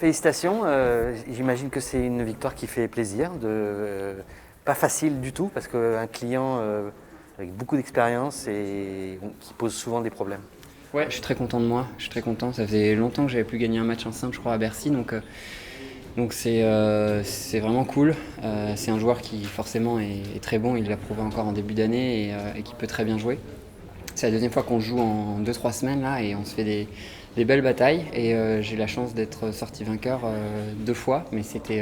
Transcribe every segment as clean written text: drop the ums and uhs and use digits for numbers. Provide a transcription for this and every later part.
Félicitations, j'imagine que c'est une victoire qui fait plaisir, pas facile du tout parce qu'un client avec beaucoup d'expérience et qui pose souvent des problèmes. Ouais, je suis très content de moi, je suis très content. Ça faisait longtemps que j'avais plus gagné un match en simple, je crois, à Bercy, donc c'est vraiment cool. C'est un joueur qui forcément est très bon, il l'a prouvé encore en début d'année et qui peut très bien jouer. C'est la deuxième fois qu'on joue en 2-3 semaines là et on se fait des belles batailles et j'ai la chance d'être sorti vainqueur 2 fois, mais c'était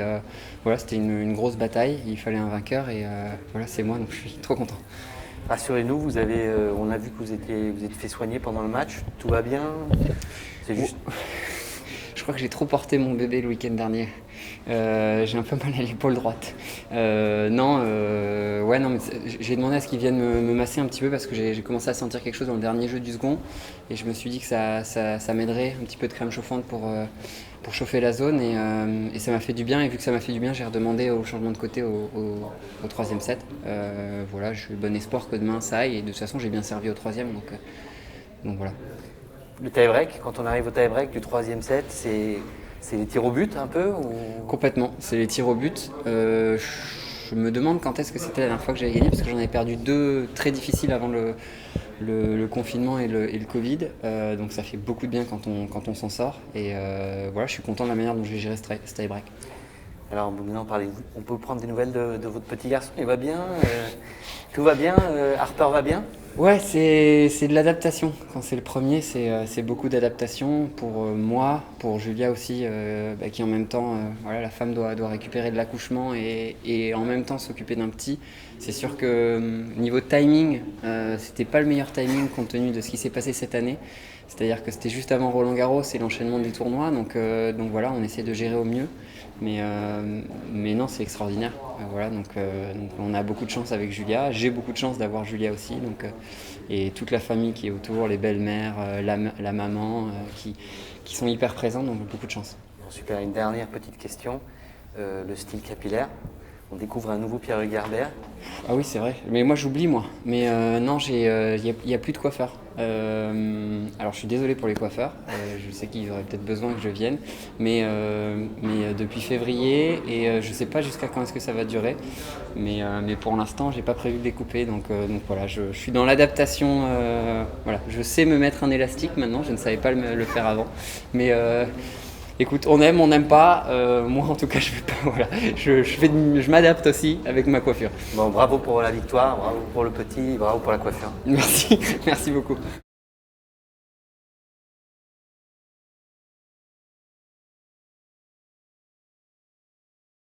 une grosse bataille, il fallait un vainqueur et voilà, c'est moi, donc je suis trop content. Rassurez-nous, on a vu que vous êtes fait soigner pendant le match, tout va bien? C'est juste. Je crois que j'ai trop porté mon bébé le week-end dernier. J'ai un peu mal à l'épaule droite. Non, mais j'ai demandé à ce qu'ils viennent me masser un petit peu parce que j'ai commencé à sentir quelque chose dans le dernier jeu du second et je me suis dit que ça m'aiderait, un petit peu de crème chauffante pour chauffer la zone et ça m'a fait du bien et vu que ça m'a fait du bien, j'ai redemandé au changement de côté au troisième set. Voilà, j'ai eu bon espoir que demain ça aille et de toute façon j'ai bien servi au troisième donc voilà. Le tie-break, quand on arrive au tie-break du troisième set, c'est les tirs au but un peu ou... Complètement, c'est les tirs au but. Je me demande quand est-ce que c'était la dernière fois que j'avais gagné parce que j'en avais perdu 2 très difficiles avant le confinement et le Covid. Donc ça fait beaucoup de bien quand on s'en sort. Et voilà, je suis content de la manière dont j'ai géré ce tie-break. Alors maintenant, on peut prendre des nouvelles de votre petit garçon, il va bien, tout va bien, Harper va bien? Ouais, c'est de l'adaptation. Quand c'est le premier, c'est beaucoup d'adaptation pour moi, pour Julia aussi, qui en même temps, voilà, la femme doit récupérer de l'accouchement et en même temps s'occuper d'un petit. C'est sûr que niveau timing, c'était pas le meilleur timing compte tenu de ce qui s'est passé cette année. C'est-à-dire que c'était juste avant Roland-Garros et l'enchaînement des tournois, donc voilà, on essaie de gérer au mieux. Mais non, c'est extraordinaire. Donc on a beaucoup de chance avec Julia. J'ai beaucoup de chance d'avoir Julia aussi. Et toute la famille qui est autour, les belles-mères, la maman, qui sont hyper présentes, donc beaucoup de chance. Bon, super, une dernière petite question. Le style capillaire. On découvre un nouveau Pierre Garbert. Ah oui, c'est vrai. Mais moi, j'oublie, moi. Mais non, il y a plus de coiffeur. Alors, je suis désolé pour les coiffeurs. Je sais qu'ils auraient peut-être besoin que je vienne. Mais depuis février, et je sais pas jusqu'à quand est-ce que ça va durer. Mais pour l'instant, j'ai pas prévu de les couper. Donc voilà, je suis dans l'adaptation. Voilà, je sais me mettre un élastique maintenant. Je ne savais pas le faire avant. Mais écoute, on n'aime pas. Moi, en tout cas, je vais pas. Voilà, je m'adapte aussi avec ma coiffure. Bon, bravo pour la victoire, bravo pour le petit, bravo pour la coiffure. Merci, merci beaucoup.